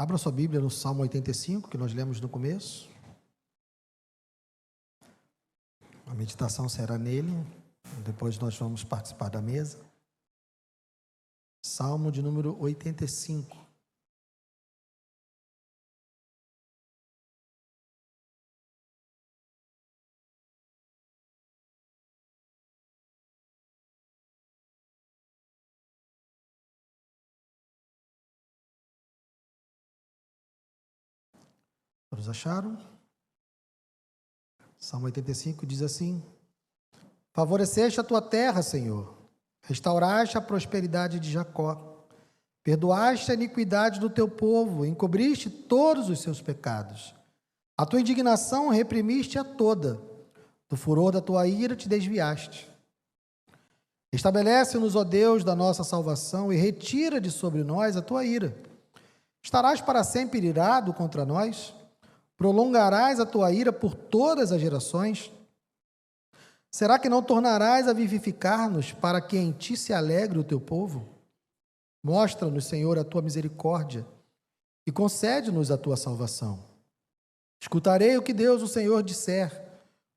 Abra sua Bíblia no Salmo 85, que nós lemos no começo. A meditação será nele, depois nós vamos participar da mesa. Salmo de número 85. Todos acharam? Salmo 85 diz assim: Favoreceste a tua terra, Senhor, restauraste a prosperidade de Jacó, perdoaste a iniquidade do teu povo, encobriste todos os seus pecados. A tua indignação reprimiste a toda, do furor da tua ira te desviaste. Estabelece-nos, ó Deus, da nossa salvação, e retira de sobre nós a tua ira. Estarás para sempre irado contra nós? Prolongarás a tua ira por todas as gerações? Será que não tornarás a vivificar-nos para que em ti se alegre o teu povo? Mostra-nos, Senhor, a tua misericórdia e concede-nos a tua salvação. Escutarei o que Deus, o Senhor, disser,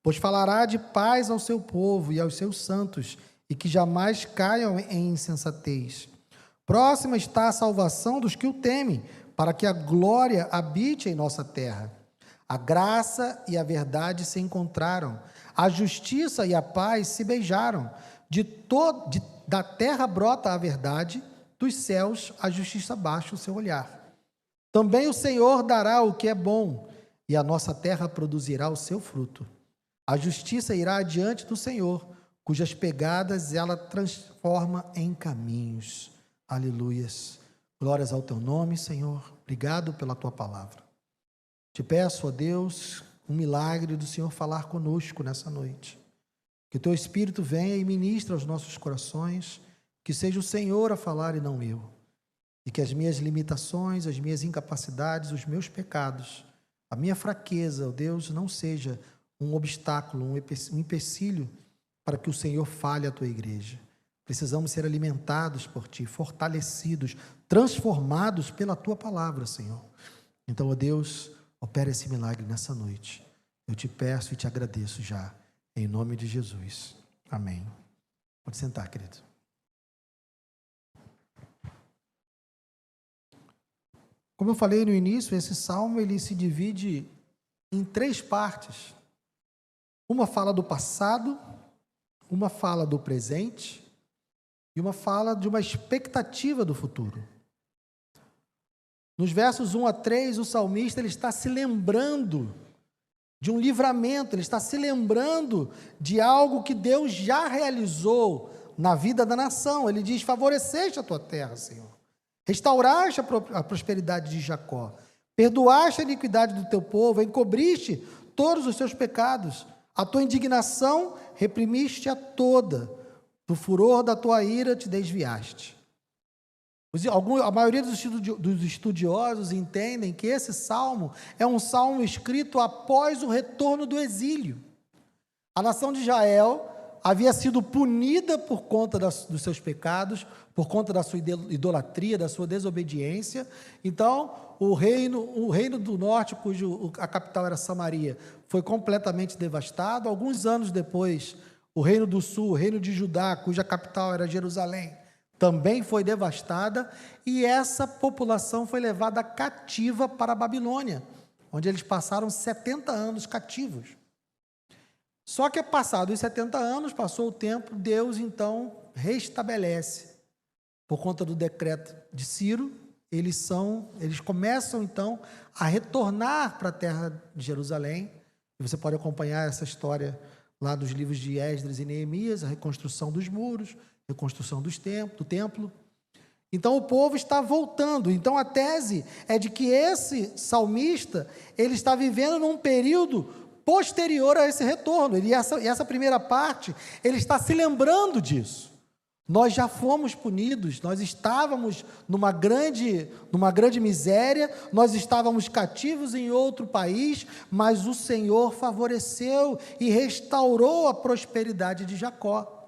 pois falará de paz ao seu povo e aos seus santos, e que jamais caiam em insensatez. Próxima está a salvação dos que o temem, para que a glória habite em nossa terra. A graça e a verdade se encontraram, a justiça e a paz se beijaram. Da terra brota a verdade, dos céus a justiça baixa o seu olhar. Também o Senhor dará o que é bom, e a nossa terra produzirá o seu fruto. A justiça irá adiante do Senhor, cujas pegadas ela transforma em caminhos. Aleluias. Glórias ao teu nome, Senhor. Obrigado pela tua palavra. Te peço, ó Deus, um milagre do Senhor falar conosco nessa noite. Que o teu Espírito venha e ministre aos nossos corações, que seja o Senhor a falar e não eu. E que as minhas limitações, as minhas incapacidades, os meus pecados, a minha fraqueza, ó Deus, não seja um obstáculo, um empecilho para que o Senhor fale à tua igreja. Precisamos ser alimentados por ti, fortalecidos, transformados pela tua palavra, Senhor. Então, ó Deus, opera esse milagre nessa noite. Eu te peço e te agradeço já, em nome de Jesus. Amém. Pode sentar, querido. Como eu falei no início, esse salmo ele se divide em 3 partes. Uma fala do passado, uma fala do presente e uma fala de uma expectativa do futuro. Nos versos 1 a 3, o salmista ele está se lembrando de um livramento, ele está se lembrando de algo que Deus já realizou na vida da nação. Ele diz: favoreceste a tua terra, Senhor, restauraste a prosperidade de Jacó, perdoaste a iniquidade do teu povo, encobriste todos os seus pecados, a tua indignação reprimiste a toda, do furor da tua ira te desviaste. A maioria dos estudiosos entendem que esse salmo é um salmo escrito após o retorno do exílio. A nação de Israel havia sido punida por conta dos seus pecados, por conta da sua idolatria, da sua desobediência. Então, o reino do norte, a capital era Samaria, foi completamente devastado. Alguns anos depois, o reino do sul, o reino de Judá, cuja capital era Jerusalém, também foi devastada, e essa população foi levada cativa para a Babilônia, onde eles passaram 70 anos cativos. Só que passados os 70 anos, passou o tempo, Deus então restabelece, por conta do decreto de Ciro, eles começam então a retornar para a terra de Jerusalém, e você pode acompanhar essa história lá dos livros de Esdras e Neemias, a reconstrução dos muros, reconstrução do templo. Então o povo está voltando. Então a tese é de que esse salmista, ele está vivendo num período posterior a esse retorno. E essa primeira parte, ele está se lembrando disso. Nós já fomos punidos, nós estávamos numa grande miséria, nós estávamos cativos em outro país, mas o Senhor favoreceu e restaurou a prosperidade de Jacó.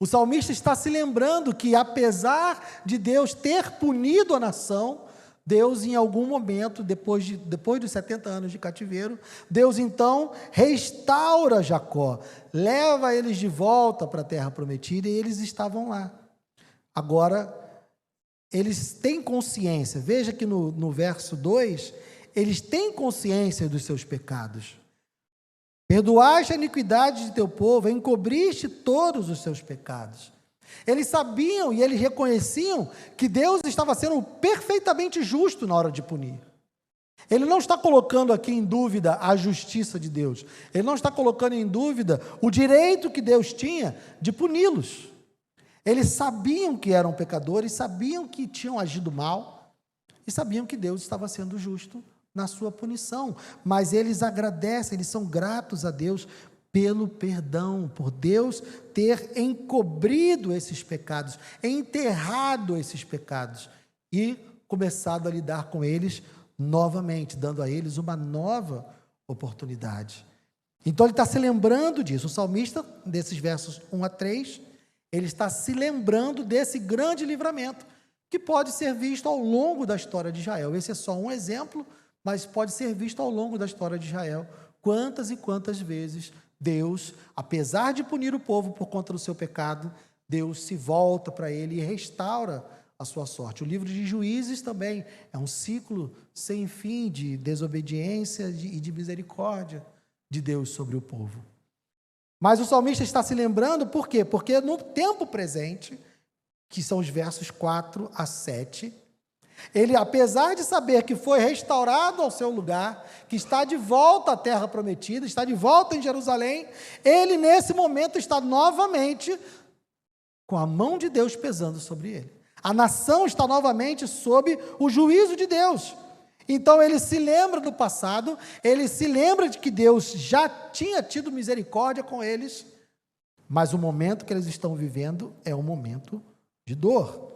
O salmista está se lembrando que, apesar de Deus ter punido a nação, Deus, em algum momento, depois dos 70 anos de cativeiro, Deus então restaura Jacó, leva eles de volta para a terra prometida, e eles estavam lá. Agora, eles têm consciência, veja que no verso 2, eles têm consciência dos seus pecados. Perdoaste a iniquidade de teu povo, encobriste todos os seus pecados. Eles sabiam e eles reconheciam que Deus estava sendo perfeitamente justo na hora de punir. Ele não está colocando aqui em dúvida a justiça de Deus. Ele não está colocando em dúvida o direito que Deus tinha de puni-los. Eles sabiam que eram pecadores, sabiam que tinham agido mal e sabiam que Deus estava sendo justo na sua punição. Mas eles agradecem, eles são gratos a Deus pelo perdão, por Deus ter encobrido esses pecados, enterrado esses pecados e começado a lidar com eles novamente, dando a eles uma nova oportunidade. Então ele está se lembrando disso. O salmista, desses versos 1 a 3, ele está se lembrando desse grande livramento, que pode ser visto ao longo da história de Israel. Esse é só um exemplo, mas pode ser visto ao longo da história de Israel. Quantas e quantas vezes Deus, apesar de punir o povo por conta do seu pecado, Deus se volta para ele e restaura a sua sorte. O livro de Juízes também é um ciclo sem fim de desobediência e de misericórdia de Deus sobre o povo. Mas o salmista está se lembrando, por quê? Porque no tempo presente, que são os versos 4 a 7, ele, apesar de saber que foi restaurado ao seu lugar, que está de volta à terra prometida, está de volta em Jerusalém, ele nesse momento está novamente com a mão de Deus pesando sobre ele. A nação está novamente sob o juízo de Deus. Então ele se lembra do passado, ele se lembra de que Deus já tinha tido misericórdia com eles, mas o momento que eles estão vivendo é um momento de dor.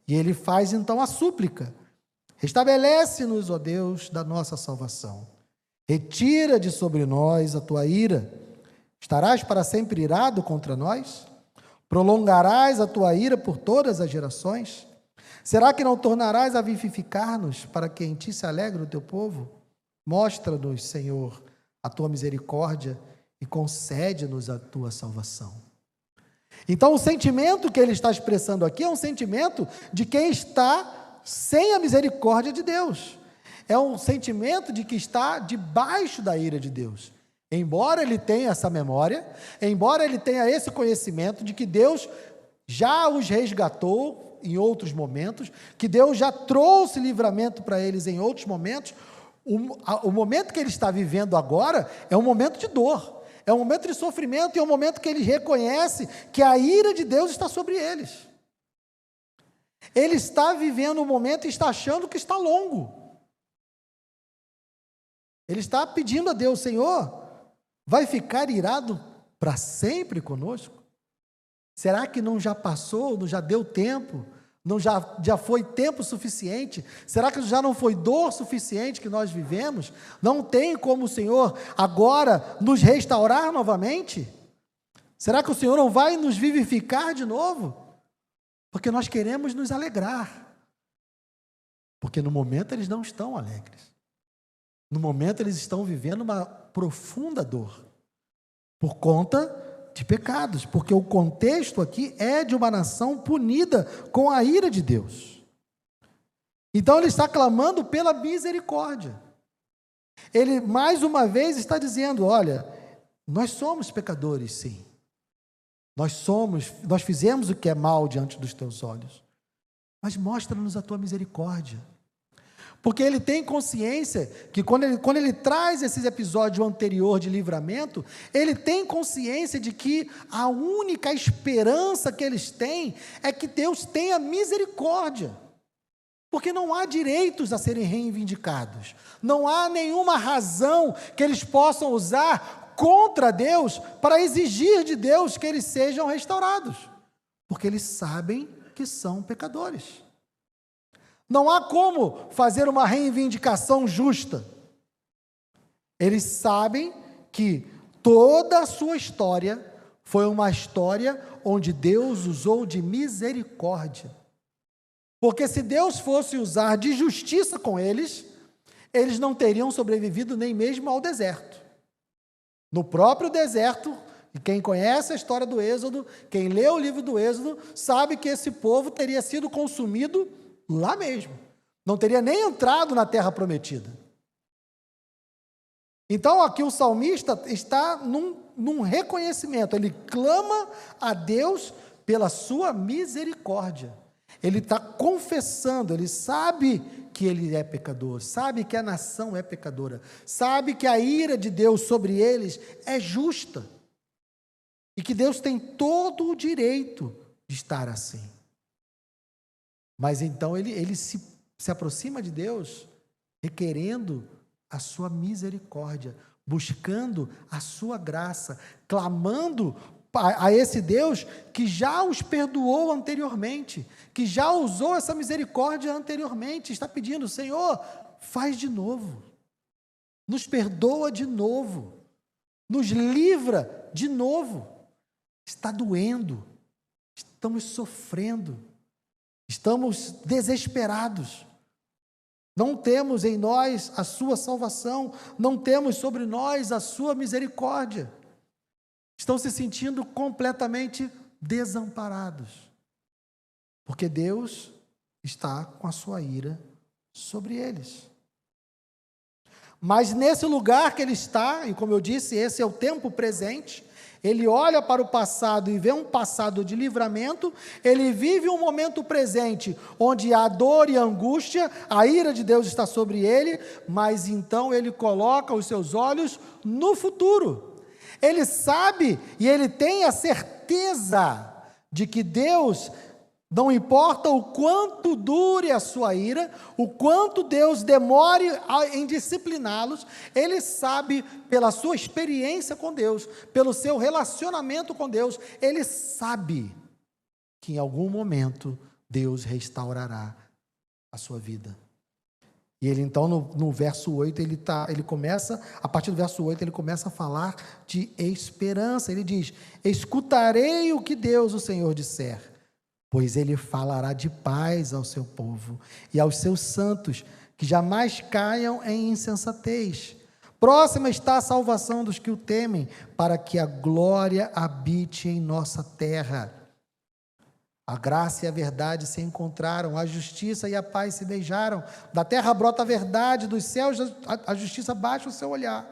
E ele faz então a súplica: restabelece-nos, ó Deus, da nossa salvação. Retira de sobre nós a tua ira. Estarás para sempre irado contra nós? Prolongarás a tua ira por todas as gerações? Será que não tornarás a vivificar-nos para que em ti se alegre o teu povo? Mostra-nos, Senhor, a tua misericórdia e concede-nos a tua salvação. Então, o sentimento que ele está expressando aqui é um sentimento de quem está sem a misericórdia de Deus. É um sentimento de que está debaixo da ira de Deus. Embora ele tenha essa memória, embora ele tenha esse conhecimento de que Deus já os resgatou em outros momentos, que Deus já trouxe livramento para eles em outros momentos, o momento que ele está vivendo agora é um momento de dor. É um momento de sofrimento e é um momento que ele reconhece que a ira de Deus está sobre eles. Ele está vivendo um momento e está achando que está longo. Ele está pedindo a Deus: Senhor, vai ficar irado para sempre conosco? Será que não já passou, não já deu tempo? Não já foi tempo suficiente? Será que já não foi dor suficiente que nós vivemos? Não tem como o Senhor agora nos restaurar novamente? Será que o Senhor não vai nos vivificar de novo? Porque nós queremos nos alegrar. Porque no momento eles não estão alegres. No momento eles estão vivendo uma profunda dor. Por conta de pecados, porque o contexto aqui é de uma nação punida com a ira de Deus. Então ele está clamando pela misericórdia. Ele mais uma vez está dizendo: olha, nós somos pecadores, sim. Nós fizemos o que é mal diante dos teus olhos, mas mostra-nos a tua misericórdia. Porque ele tem consciência que quando ele traz esse episódio anterior de livramento, ele tem consciência de que a única esperança que eles têm é que Deus tenha misericórdia. Porque não há direitos a serem reivindicados. Não há nenhuma razão que eles possam usar contra Deus para exigir de Deus que eles sejam restaurados. Porque eles sabem que são pecadores. Não há como fazer uma reivindicação justa. Eles sabem que toda a sua história foi uma história onde Deus usou de misericórdia. Porque se Deus fosse usar de justiça com eles, eles não teriam sobrevivido nem mesmo ao deserto. No próprio deserto, e quem conhece a história do Êxodo, quem lê o livro do Êxodo, sabe que esse povo teria sido consumido lá mesmo. Não teria nem entrado na terra prometida. Então aqui o salmista está num reconhecimento, ele clama a Deus pela sua misericórdia. Ele está confessando, ele sabe que ele é pecador, sabe que a nação é pecadora, sabe que a ira de Deus sobre eles é justa, e que Deus tem todo o direito de estar assim. Mas então ele se aproxima de Deus, requerendo a sua misericórdia, buscando a sua graça, clamando a esse Deus que já os perdoou anteriormente, que já usou essa misericórdia anteriormente, está pedindo: Senhor, faz de novo, nos perdoa de novo, nos livra de novo. Está doendo, estamos sofrendo, estamos desesperados, não temos em nós a sua salvação, não temos sobre nós a sua misericórdia. Estão se sentindo completamente desamparados, porque Deus está com a sua ira sobre eles. Mas nesse lugar que ele está, e como eu disse, esse é o tempo presente, ele olha para o passado e vê um passado de livramento, ele vive um momento presente, onde há dor e angústia, a ira de Deus está sobre ele, mas então ele coloca os seus olhos no futuro. Ele sabe e ele tem a certeza de que Deus, não importa o quanto dure a sua ira, o quanto Deus demore em discipliná-los, ele sabe, pela sua experiência com Deus, pelo seu relacionamento com Deus, ele sabe que em algum momento Deus restaurará a sua vida. E ele então no verso 8, ele começa, a partir do verso 8, ele começa a falar de esperança. Ele diz: escutarei o que Deus, o Senhor, disser, pois ele falará de paz ao seu povo e aos seus santos, que jamais caiam em insensatez. Próxima está a salvação dos que o temem, para que a glória habite em nossa terra. A graça e a verdade se encontraram, a justiça e a paz se beijaram. Da terra brota a verdade, dos céus a justiça baixa o seu olhar.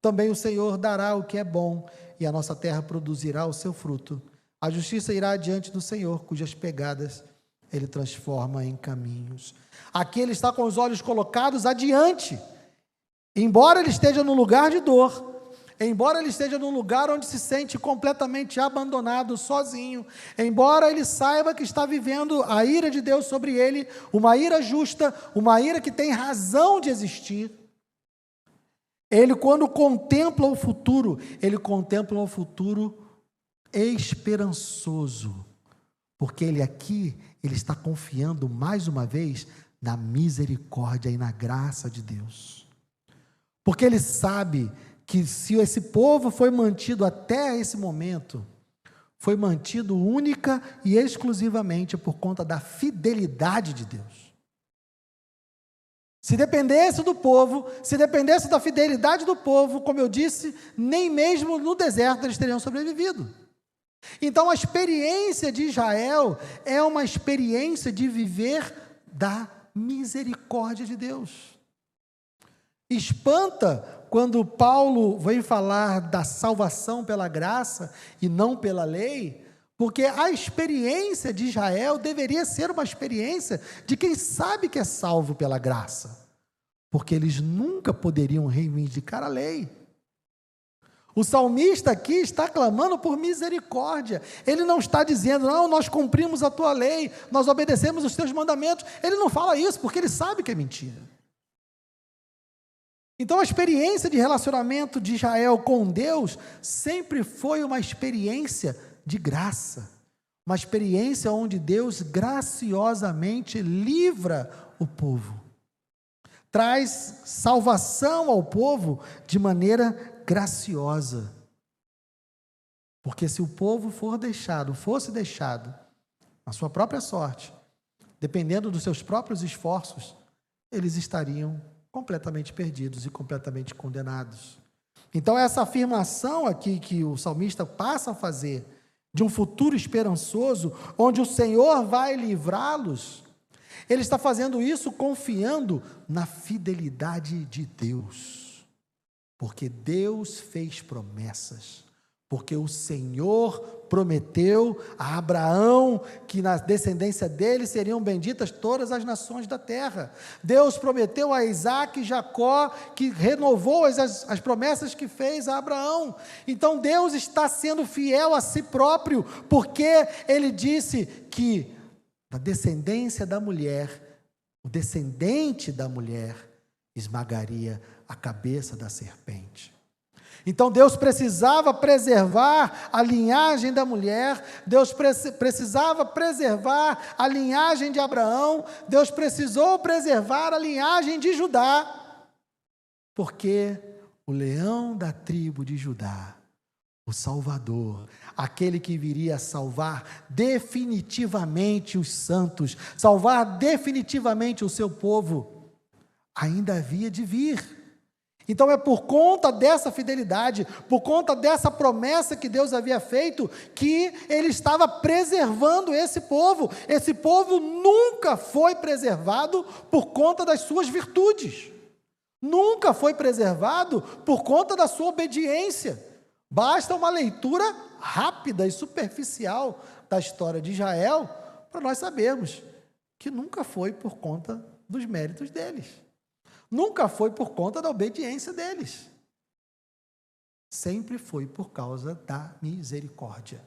Também o Senhor dará o que é bom, e a nossa terra produzirá o seu fruto. A justiça irá diante do Senhor, cujas pegadas ele transforma em caminhos. Aqui ele está com os olhos colocados adiante. Embora ele esteja num lugar de dor, embora ele esteja num lugar onde se sente completamente abandonado, sozinho, embora ele saiba que está vivendo a ira de Deus sobre ele, uma ira justa, uma ira que tem razão de existir, ele, quando contempla o futuro, ele contempla um futuro esperançoso, porque ele está confiando mais uma vez na misericórdia e na graça de Deus, porque ele sabe que se esse povo foi mantido até esse momento, foi mantido única e exclusivamente por conta da fidelidade de Deus. Se dependesse do povo, se dependesse da fidelidade do povo, como eu disse, nem mesmo no deserto eles teriam sobrevivido. Então a experiência de Israel é uma experiência de viver da misericórdia de Deus. Espanta quando Paulo vem falar da salvação pela graça e não pela lei, porque a experiência de Israel deveria ser uma experiência de quem sabe que é salvo pela graça, porque eles nunca poderiam reivindicar a lei. O salmista aqui está clamando por misericórdia. Ele não está dizendo: não, nós cumprimos a tua lei, nós obedecemos os teus mandamentos. Ele não fala isso porque ele sabe que é mentira. Então a experiência de relacionamento de Israel com Deus sempre foi uma experiência de graça, uma experiência onde Deus graciosamente livra o povo, traz salvação ao povo de maneira graciosa, porque se o povo fosse deixado na sua própria sorte, dependendo dos seus próprios esforços, eles estariam completamente perdidos e completamente condenados. Então, essa afirmação aqui que o salmista passa a fazer, de um futuro esperançoso, onde o Senhor vai livrá-los, ele está fazendo isso confiando na fidelidade de Deus, porque Deus fez promessas, porque o Senhor prometeu a Abraão que na descendência dele seriam benditas todas as nações da terra. Deus prometeu a Isaac e Jacó, que renovou as promessas que fez a Abraão. Então Deus está sendo fiel a si próprio, porque ele disse que da descendência da mulher, o descendente da mulher esmagaria a cabeça da serpente. Então Deus precisava preservar a linhagem da mulher, Deus precisava preservar a linhagem de Abraão, Deus precisou preservar a linhagem de Judá, porque o leão da tribo de Judá, o Salvador, aquele que viria salvar definitivamente os santos, salvar definitivamente o seu povo, ainda havia de vir. Então é por conta dessa fidelidade, por conta dessa promessa que Deus havia feito, que ele estava preservando esse povo. Esse povo nunca foi preservado por conta das suas virtudes, nunca foi preservado por conta da sua obediência. Basta uma leitura rápida e superficial da história de Israel para nós sabermos que nunca foi por conta dos méritos deles. Nunca foi por conta da obediência deles. Sempre foi por causa da misericórdia.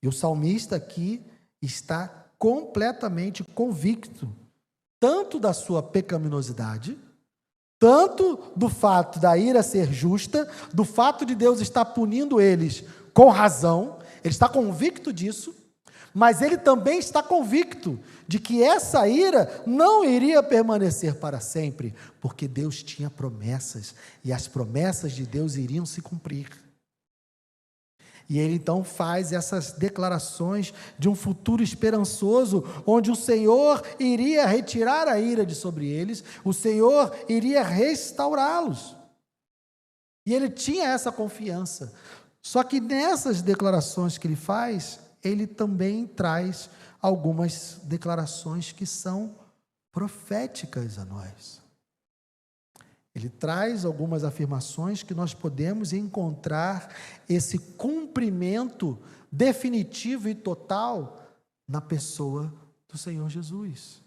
E o salmista aqui está completamente convicto, tanto da sua pecaminosidade, tanto do fato da ira ser justa, do fato de Deus estar punindo eles com razão, ele está convicto disso, mas ele também está convicto de que essa ira não iria permanecer para sempre, porque Deus tinha promessas, e as promessas de Deus iriam se cumprir. E ele então faz essas declarações de um futuro esperançoso, onde o Senhor iria retirar a ira de sobre eles, o Senhor iria restaurá-los. E ele tinha essa confiança. Só que nessas declarações que ele faz, ele também traz algumas declarações que são proféticas a nós. Ele traz algumas afirmações que nós podemos encontrar esse cumprimento definitivo e total na pessoa do Senhor Jesus,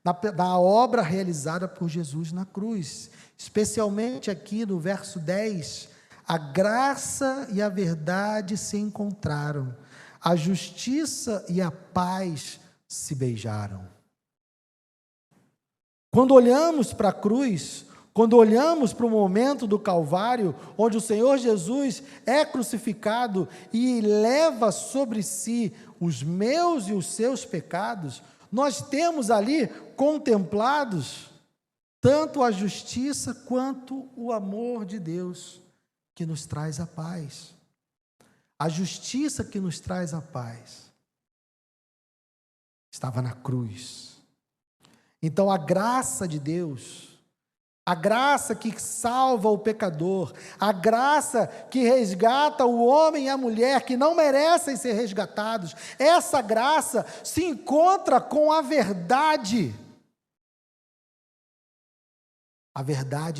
na obra realizada por Jesus na cruz, especialmente aqui no verso 10, a graça e a verdade se encontraram, a justiça e a paz se beijaram. Quando olhamos para a cruz, quando olhamos para o momento do Calvário, onde o Senhor Jesus é crucificado e leva sobre si os meus e os seus pecados, nós temos ali contemplados tanto a justiça quanto o amor de Deus que nos traz a paz. A justiça que nos traz a paz estava na cruz. Então a graça de Deus, a graça que salva o pecador, a graça que resgata o homem e a mulher que não merecem ser resgatados, essa graça se encontra com a verdade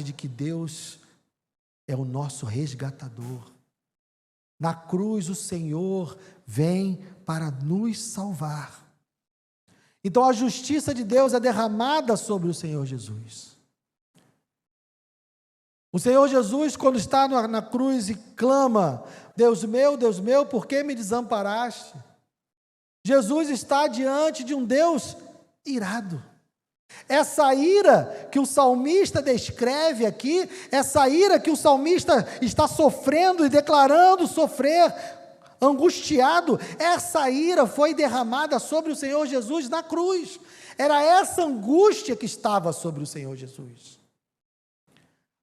de que Deus é o nosso resgatador. Na cruz o Senhor vem para nos salvar. Então a justiça de Deus é derramada sobre o Senhor Jesus. O Senhor Jesus, quando está na cruz e clama, Deus meu, por que me desamparaste? Jesus está diante de um Deus irado. Essa ira que o salmista descreve aqui, essa ira que o salmista está sofrendo e declarando sofrer, angustiado, essa ira foi derramada sobre o Senhor Jesus na cruz. Era essa angústia que estava sobre o Senhor Jesus.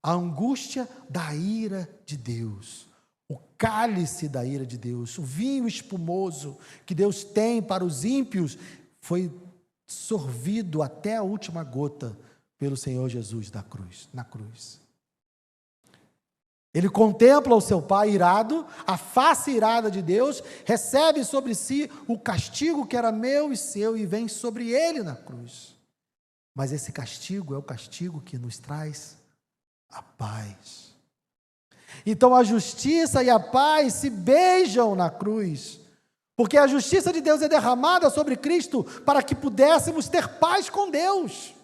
A angústia da ira de Deus, o cálice da ira de Deus, o vinho espumoso que Deus tem para os ímpios, foi sorvido até a última gota pelo Senhor Jesus na cruz. Ele contempla o seu pai irado, a face irada de Deus, recebe sobre si o castigo que era meu e seu e vem sobre ele na cruz. Mas esse castigo é o castigo que nos traz a paz. Então a justiça e a paz se beijam na cruz, porque a justiça de Deus é derramada sobre Cristo para que pudéssemos ter paz com Deus.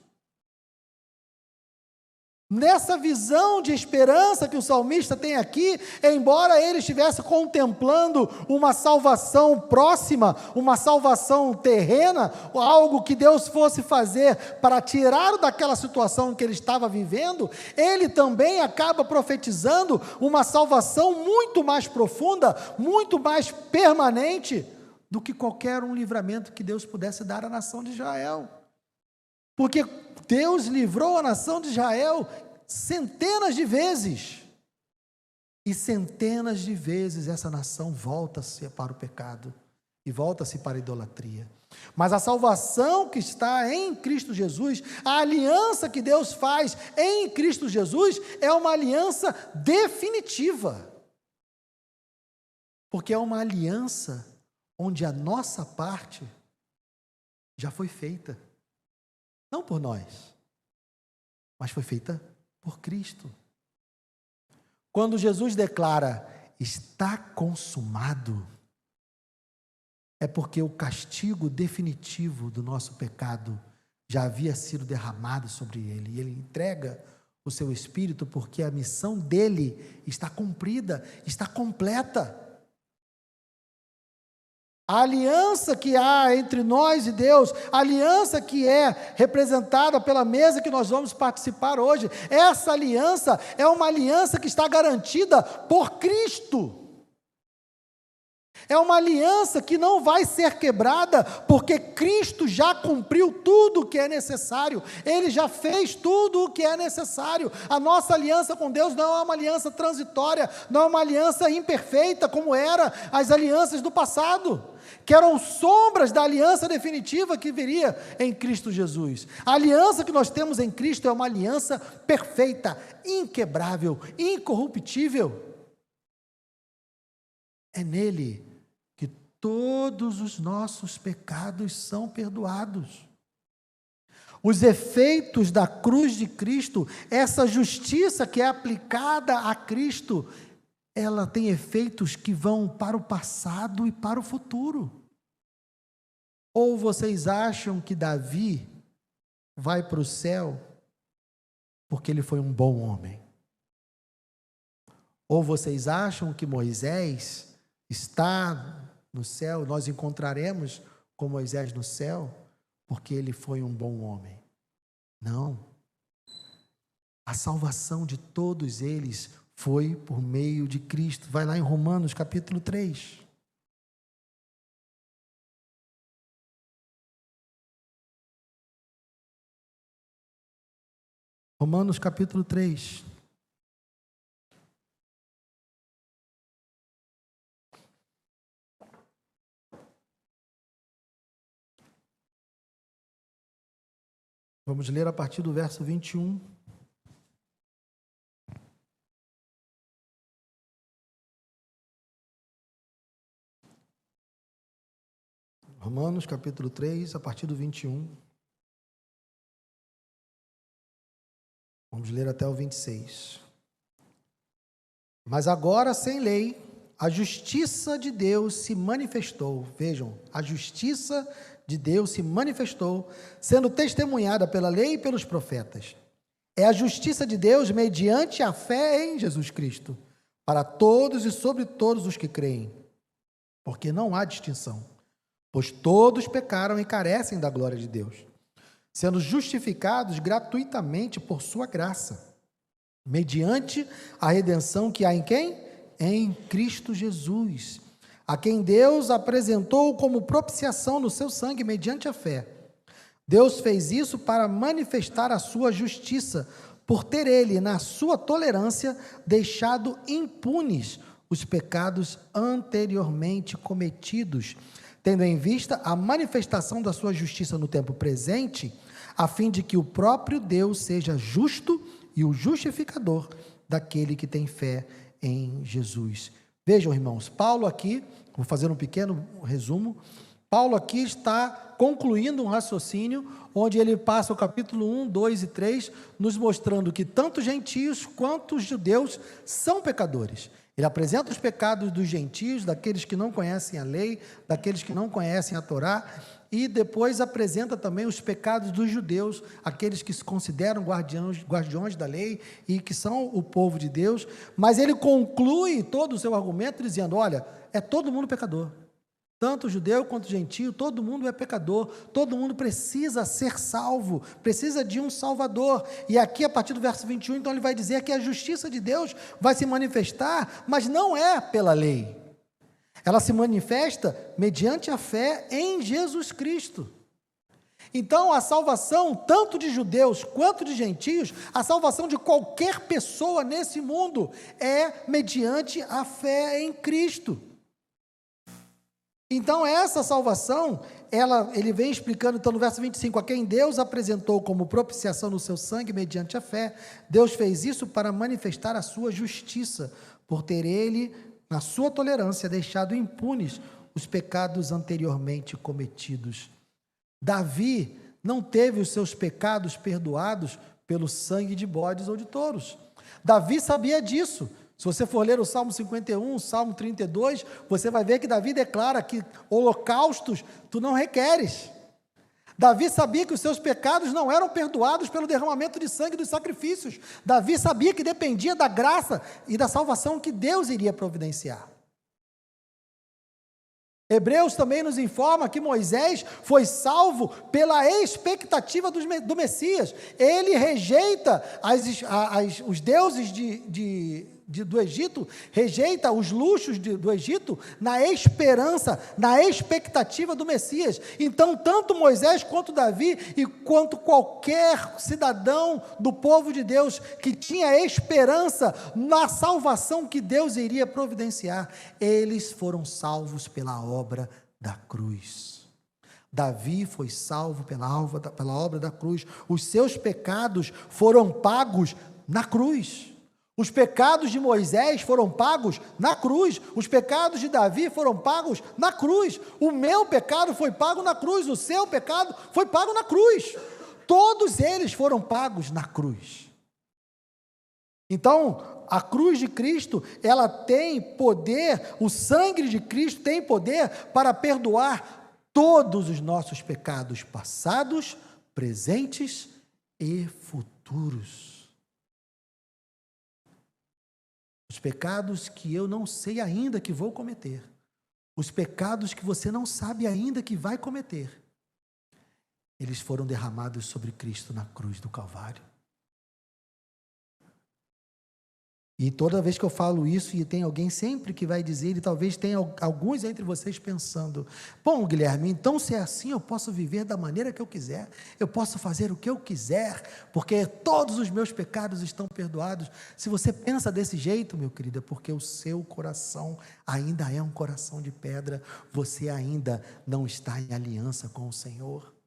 Nessa visão de esperança que o salmista tem aqui, embora ele estivesse contemplando uma salvação próxima, uma salvação terrena, algo que Deus fosse fazer para tirá-lo daquela situação que ele estava vivendo, ele também acaba profetizando uma salvação muito mais profunda, muito mais permanente do que qualquer um livramento que Deus pudesse dar à nação de Israel. Porque Deus livrou a nação de Israel centenas de vezes. E centenas de vezes essa nação volta-se para o pecado e volta-se para a idolatria. Mas a salvação que está em Cristo Jesus, a aliança que Deus faz em Cristo Jesus, é uma aliança definitiva. Porque é uma aliança onde a nossa parte já foi feita. Não por nós, mas foi feita por Cristo. Quando Jesus declara, está consumado, é porque o castigo definitivo do nosso pecado já havia sido derramado sobre ele, e ele entrega o seu Espírito porque a missão dele está cumprida, está completa. A aliança que há entre nós e Deus, a aliança que é representada pela mesa que nós vamos participar hoje, essa aliança é uma aliança que está garantida por Cristo. É uma aliança que não vai ser quebrada, porque Cristo já cumpriu tudo o que é necessário, Ele já fez tudo o que é necessário. A nossa aliança com Deus não é uma aliança transitória, não é uma aliança imperfeita, como eram as alianças do passado, que eram sombras da aliança definitiva que viria em Cristo Jesus. A aliança que nós temos em Cristo é uma aliança perfeita, inquebrável, incorruptível. É nele que todos os nossos pecados são perdoados. Os efeitos da cruz de Cristo, essa justiça que é aplicada a Cristo, ela tem efeitos que vão para o passado e para o futuro. Ou vocês acham que Davi vai para o céu porque ele foi um bom homem? Ou vocês acham que Moisés está no céu, nós encontraremos com Moisés no céu porque ele foi um bom homem? Não. A salvação de todos eles foi por meio de Cristo. Vai lá em Romanos capítulo 3. Romanos capítulo 3. Vamos ler a partir do verso 21. Romanos capítulo 3, a partir do 21. Vamos ler até o 26. Mas agora, sem lei, a justiça de Deus se manifestou. Vejam, a justiça de Deus se manifestou, sendo testemunhada pela lei e pelos profetas. É a justiça de Deus mediante a fé em Jesus Cristo, para todos e sobre todos os que creem, porque não há distinção, pois todos pecaram e carecem da glória de Deus, sendo justificados gratuitamente por sua graça, mediante a redenção que há em quem? Em Cristo Jesus, a quem Deus apresentou como propiciação no seu sangue mediante a fé. Deus fez isso para manifestar a sua justiça, por ter ele, na sua tolerância, deixado impunes os pecados anteriormente cometidos, tendo em vista a manifestação da sua justiça no tempo presente, a fim de que o próprio Deus seja justo e o justificador daquele que tem fé em Jesus. Vejam, irmãos, Paulo aqui, vou fazer um pequeno resumo, Paulo aqui está concluindo um raciocínio, onde ele passa o capítulo 1, 2 e 3, nos mostrando que tanto gentios quanto os judeus são pecadores. Ele apresenta os pecados dos gentios, daqueles que não conhecem a lei, daqueles que não conhecem a Torá, e depois apresenta também os pecados dos judeus, aqueles que se consideram guardiões da lei e que são o povo de Deus, mas ele conclui todo o seu argumento dizendo, olha, é todo mundo pecador, tanto judeu quanto gentio, todo mundo é pecador, todo mundo precisa ser salvo, precisa de um salvador, e aqui a partir do verso 21, então ele vai dizer que a justiça de Deus vai se manifestar, mas não é pela lei, ela se manifesta mediante a fé em Jesus Cristo. Então a salvação, tanto de judeus quanto de gentios, a salvação de qualquer pessoa nesse mundo, é mediante a fé em Cristo. Então essa salvação, ele vem explicando, então no verso 25, a quem Deus apresentou como propiciação no seu sangue mediante a fé, Deus fez isso para manifestar a sua justiça, por ter ele, na sua tolerância, deixado impunes os pecados anteriormente cometidos. Davi não teve os seus pecados perdoados pelo sangue de bodes ou de touros. Davi sabia disso. Se você for ler o Salmo 51, o Salmo 32, você vai ver que Davi declara que holocaustos tu não requeres. Davi sabia que os seus pecados não eram perdoados pelo derramamento de sangue dos sacrifícios. Davi sabia que dependia da graça e da salvação que Deus iria providenciar. Hebreus também nos informa que Moisés foi salvo pela expectativa do Messias. Ele rejeita os deuses do Egito, rejeita os luxos do Egito na esperança, na expectativa do Messias. Então, tanto Moisés quanto Davi e quanto qualquer cidadão do povo de Deus que tinha esperança na salvação que Deus iria providenciar, eles foram salvos pela obra da cruz. Davi foi salvo pela obra da cruz. Os seus pecados foram pagos na cruz. Os pecados de Moisés foram pagos na cruz, os pecados de Davi foram pagos na cruz, o meu pecado foi pago na cruz, o seu pecado foi pago na cruz, todos eles foram pagos na cruz. Então, a cruz de Cristo, ela tem poder, o sangue de Cristo tem poder para perdoar todos os nossos pecados passados, presentes e futuros. Os pecados que eu não sei ainda que vou cometer, os pecados que você não sabe ainda que vai cometer, eles foram derramados sobre Cristo na cruz do Calvário. E toda vez que eu falo isso, e tem alguém sempre que vai dizer, e talvez tenha alguns entre vocês pensando, bom, Guilherme, então se é assim, eu posso viver da maneira que eu quiser, eu posso fazer o que eu quiser, porque todos os meus pecados estão perdoados. Se você pensa desse jeito, meu querido, é porque o seu coração ainda é um coração de pedra, você ainda não está em aliança com o Senhor.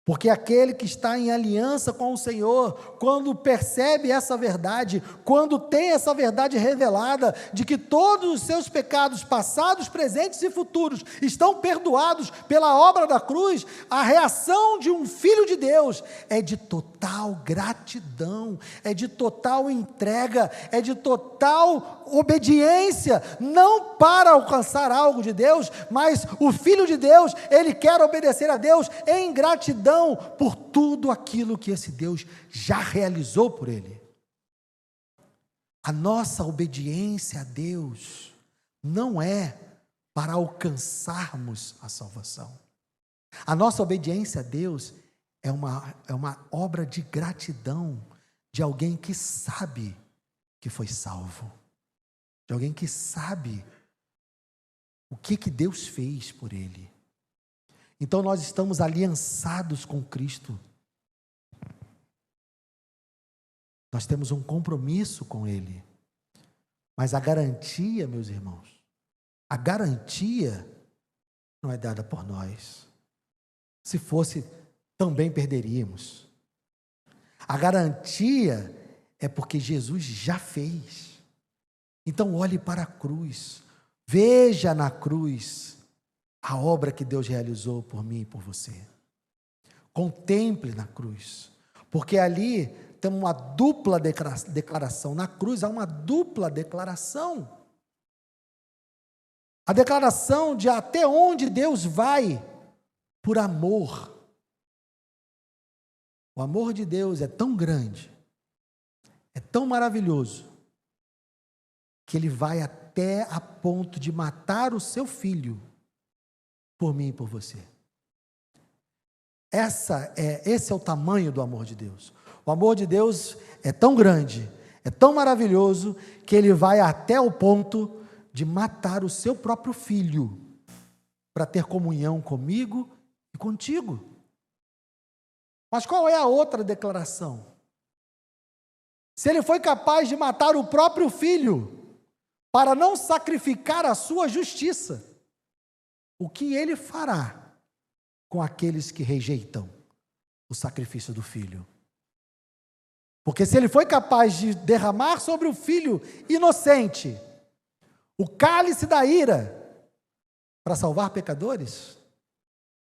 Porque aquele que está em aliança com o Senhor, quando percebe essa verdade, quando tem essa verdade revelada, de que todos os seus pecados passados, presentes e futuros estão perdoados pela obra da cruz, a reação de um filho de Deus é de total gratidão, é de total entrega, é de total obediência, não para alcançar algo de Deus, mas o filho de Deus, ele quer obedecer a Deus em gratidão por tudo aquilo que esse Deus já realizou por ele. A nossa obediência a Deus não é para alcançarmos a salvação. A nossa obediência a Deus é uma obra de gratidão de alguém que sabe que foi salvo, de alguém que sabe o que Deus fez por ele. Então nós estamos aliançados com Cristo. Nós temos um compromisso com Ele. Mas a garantia, meus irmãos, A garantia não é dada por nós. Se fosse, também perderíamos. A garantia é porque Jesus já fez. Então olhe para a cruz. Veja na cruz a obra que Deus realizou por mim e por você. Contemple na cruz. Porque ali tem uma dupla declaração. Na cruz há uma dupla declaração. A declaração de até onde Deus vai por amor. O amor de Deus é tão grande, é tão maravilhoso, que Ele vai até a ponto de matar o seu filho por mim e por você. Esse é o tamanho do amor de Deus. O amor de Deus é tão grande, é tão maravilhoso, que Ele vai até o ponto de matar o seu próprio filho para ter comunhão comigo e contigo. Mas qual é a outra declaração? Se Ele foi capaz de matar o próprio filho para não sacrificar a sua justiça, o que Ele fará com aqueles que rejeitam o sacrifício do filho? Porque se Ele foi capaz de derramar sobre o filho inocente o cálice da ira para salvar pecadores,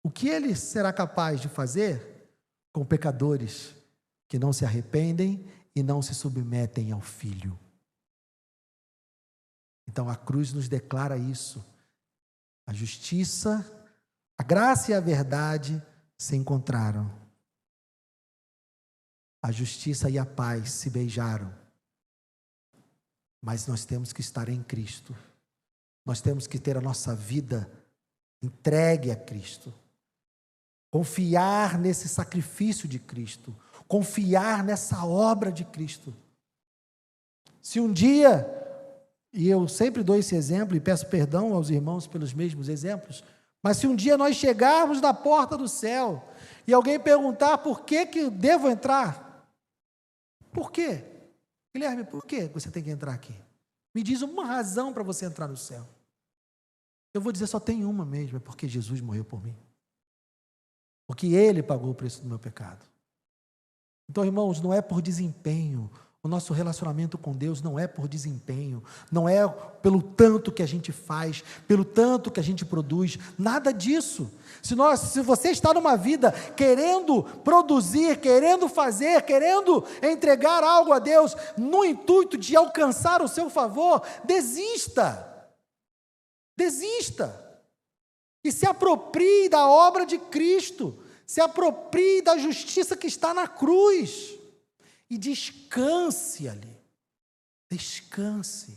o que Ele será capaz de fazer com pecadores que não se arrependem e não se submetem ao Filho? Então a cruz nos declara isso. A justiça, a graça e a verdade se encontraram. A justiça e a paz se beijaram. Mas nós temos que estar em Cristo. Nós temos que ter a nossa vida entregue a Cristo. Confiar nesse sacrifício de Cristo. Confiar nessa obra de Cristo. Se um dia, e eu sempre dou esse exemplo e peço perdão aos irmãos pelos mesmos exemplos, mas se um dia nós chegarmos na porta do céu e alguém perguntar por que devo entrar, por quê? Guilherme, por que você tem que entrar aqui? Me diz uma razão para você entrar no céu. Eu vou dizer, só tem uma mesmo, é porque Jesus morreu por mim. Porque Ele pagou o preço do meu pecado. Então, irmãos, não é por desempenho. O nosso relacionamento com Deus não é por desempenho, não é pelo tanto que a gente faz, pelo tanto que a gente produz, nada disso. Se você está numa vida querendo produzir, querendo fazer, querendo entregar algo a Deus, no intuito de alcançar o seu favor, desista. Desista. E se aproprie da obra de Cristo, se aproprie da justiça que está na cruz. E descanse ali. Descanse.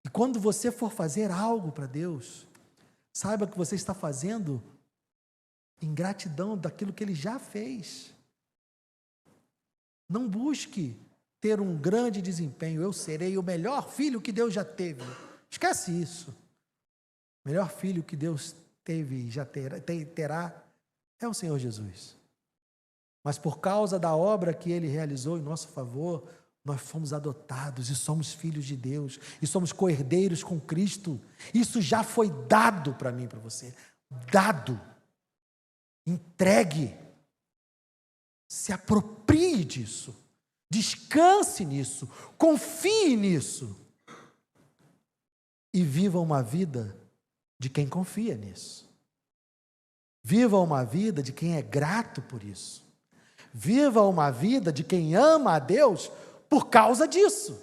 E quando você for fazer algo para Deus, saiba que você está fazendo em gratidão daquilo que Ele já fez. Não busque ter um grande desempenho. Eu serei o melhor filho que Deus já teve. Esquece isso. O melhor filho que Deus teve e já terá é o Senhor Jesus. Mas por causa da obra que Ele realizou em nosso favor, nós fomos adotados e somos filhos de Deus, e somos co-herdeiros com Cristo. Isso já foi dado para mim e para você. Dado. Entregue. Se aproprie disso. Descanse nisso. Confie nisso. E viva uma vida de quem confia nisso. Viva uma vida de quem é grato por isso. Viva uma vida de quem ama a Deus por causa disso.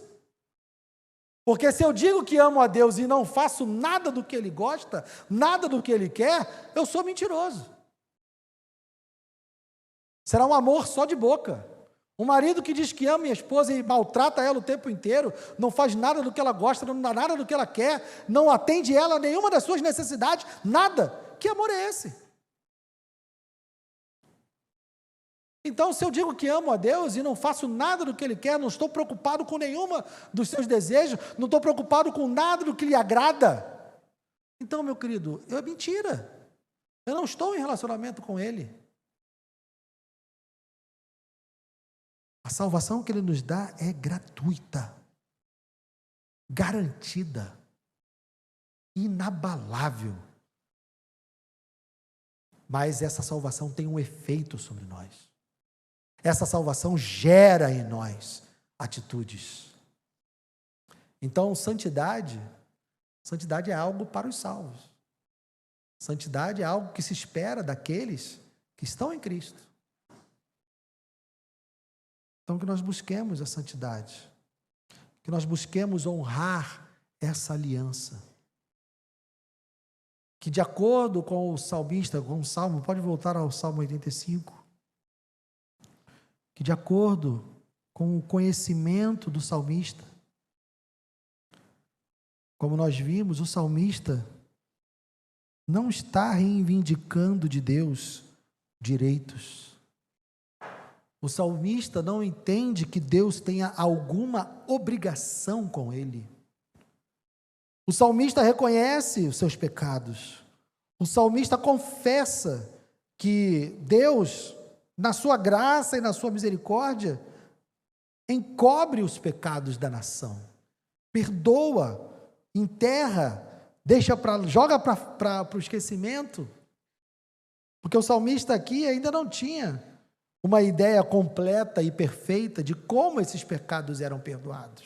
Porque se eu digo que amo a Deus e não faço nada do que Ele gosta, nada do que Ele quer, eu sou mentiroso. Será um amor só de boca. Um marido que diz que ama a esposa e maltrata ela o tempo inteiro, não faz nada do que ela gosta, não dá nada do que ela quer, não atende ela a nenhuma das suas necessidades, nada. Que amor é esse? Então, se eu digo que amo a Deus e não faço nada do que Ele quer, não estou preocupado com nenhuma dos seus desejos, não estou preocupado com nada do que lhe agrada, então, meu querido, é mentira. Eu não estou em relacionamento com Ele. A salvação que Ele nos dá é gratuita, garantida. inabalável. Mas essa salvação tem um efeito sobre nós. Essa salvação gera em nós atitudes. Então, santidade é algo para os salvos. Santidade é algo que se espera daqueles que estão em Cristo. Então, que nós busquemos a santidade, que nós busquemos honrar essa aliança. Que de acordo com o salmista, com o Salmo, pode voltar ao Salmo 85, que de acordo com o conhecimento do salmista, como nós vimos, o salmista não está reivindicando de Deus direitos. O salmista não entende que Deus tenha alguma obrigação com ele. O salmista reconhece os seus pecados. O salmista confessa que Deus, na sua graça e na sua misericórdia, encobre os pecados da nação, perdoa, enterra, joga para o esquecimento, porque o salmista aqui ainda não tinha uma ideia completa e perfeita de como esses pecados eram perdoados.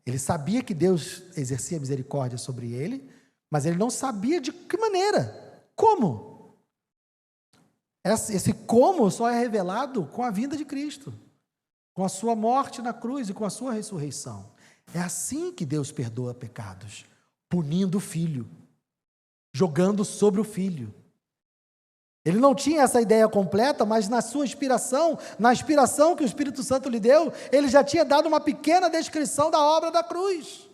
Ele sabia que Deus exercia misericórdia sobre ele, mas ele não sabia de que maneira, como. Esse como só é revelado com a vinda de Cristo, com a sua morte na cruz e com a sua ressurreição. É assim que Deus perdoa pecados, punindo o Filho, jogando sobre o Filho. Ele não tinha essa ideia completa, mas na sua inspiração, na inspiração que o Espírito Santo lhe deu, ele já tinha dado uma pequena descrição da obra da cruz.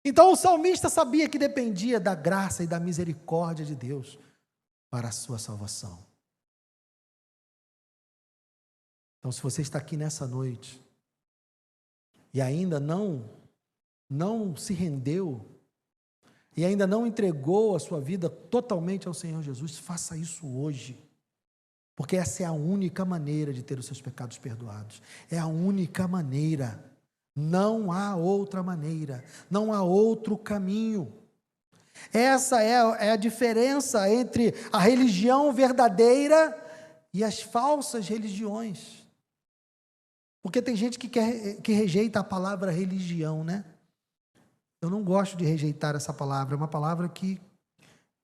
Então o salmista sabia que dependia da graça e da misericórdia de Deus para a sua salvação. Então, se você está aqui nessa noite e ainda não se rendeu, e ainda não entregou a sua vida totalmente ao Senhor Jesus, faça isso hoje, porque essa é a única maneira de ter os seus pecados perdoados, é a única maneira, não há outra maneira, não há outro caminho. Essa é a diferença entre a religião verdadeira e as falsas religiões, porque tem gente que rejeita a palavra religião, né? Eu não gosto de rejeitar essa palavra, é uma palavra que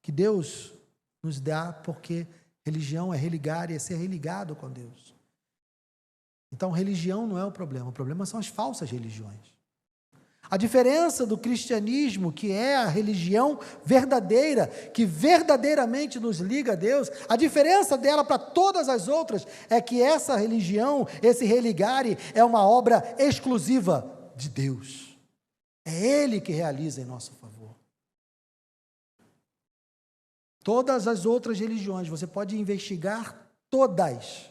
Deus nos dá, porque religião é religar e é ser religado com Deus. Então, religião não é o problema são as falsas religiões. A diferença do cristianismo, que é a religião verdadeira, que verdadeiramente nos liga a Deus, a diferença dela para todas as outras é que essa religião, esse religare, é uma obra exclusiva de Deus. É Ele que realiza em nosso favor. Todas as outras religiões, você pode investigar todas.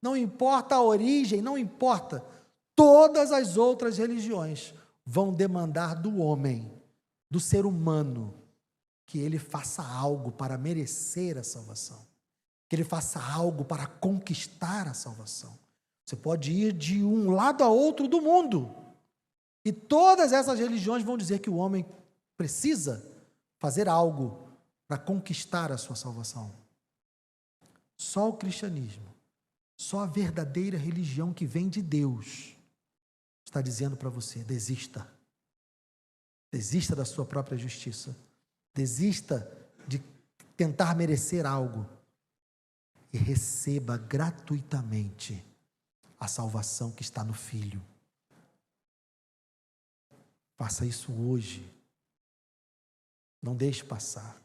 Não importa a origem, não importa. Todas as outras religiões vão demandar do homem, do ser humano, que ele faça algo para merecer a salvação. Que ele faça algo para conquistar a salvação. Você pode ir de um lado a outro do mundo. E todas essas religiões vão dizer que o homem precisa fazer algo para conquistar a sua salvação. Só o cristianismo, só a verdadeira religião que vem de Deus, está dizendo para você: desista. Desista da sua própria justiça. Desista de tentar merecer algo. E receba gratuitamente a salvação que está no Filho. Faça isso hoje. Não deixe passar.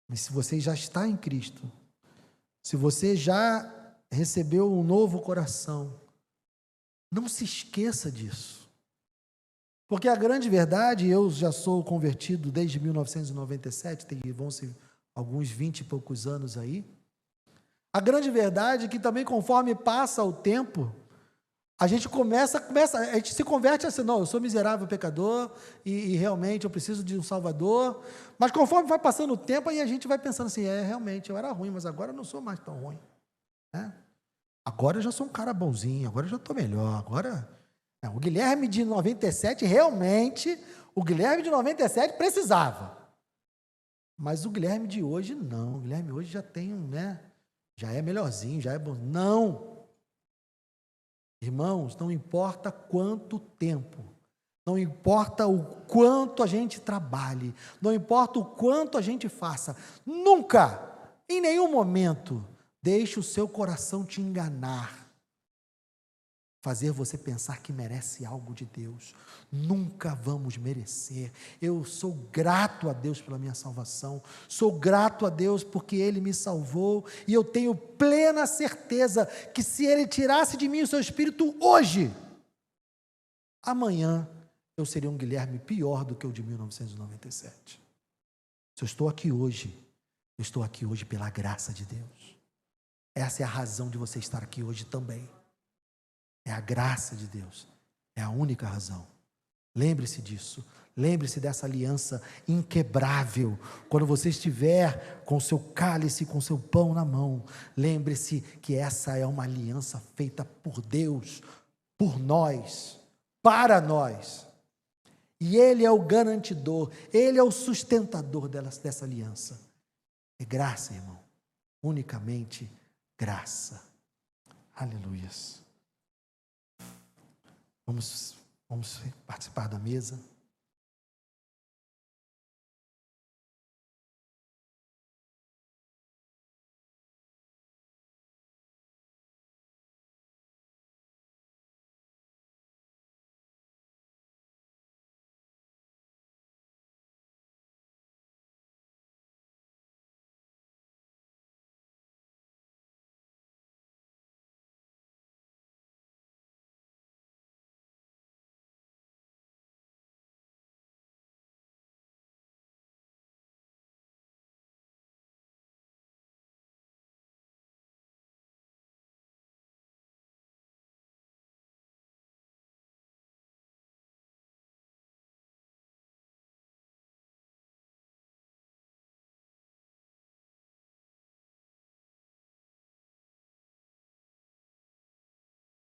Mas se você já está em Cristo, se você já recebeu um novo coração, não se esqueça disso. Porque a grande verdade, eu já sou convertido desde 1997, vão ser alguns 20 e poucos anos aí. A grande verdade é que também conforme passa o tempo, a gente a gente se converte assim: não, eu sou miserável pecador e realmente eu preciso de um Salvador. Mas conforme vai passando o tempo, aí a gente vai pensando assim: realmente eu era ruim, mas agora eu não sou mais tão ruim. Agora eu já sou um cara bonzinho, agora eu já estou melhor, agora Não, o Guilherme de 97, realmente, o Guilherme de 97 precisava. Mas o Guilherme de hoje, não. O Guilherme hoje já tem, né? Já é melhorzinho, já é bom. Não! Irmãos, não importa quanto tempo, não importa o quanto a gente trabalhe, não importa o quanto a gente faça, nunca, em nenhum momento, deixe o seu coração te enganar, fazer você pensar que merece algo de Deus. Nunca vamos merecer. Eu sou grato a Deus pela minha salvação, sou grato a Deus porque Ele me salvou, e eu tenho plena certeza que se Ele tirasse de mim o seu Espírito hoje, amanhã eu seria um Guilherme pior do que o de 1997. Se eu estou aqui hoje, eu estou aqui hoje pela graça de Deus. Essa é a razão de você estar aqui hoje também. É a graça de Deus, é a única razão. Lembre-se disso, lembre-se dessa aliança inquebrável. Quando você estiver com o seu cálice, com o seu pão na mão, lembre-se que essa é uma aliança feita por Deus, por nós, para nós. E Ele é o garantidor, Ele é o sustentador dessa aliança. É graça, irmão, unicamente graça. Aleluias. Vamos participar da mesa.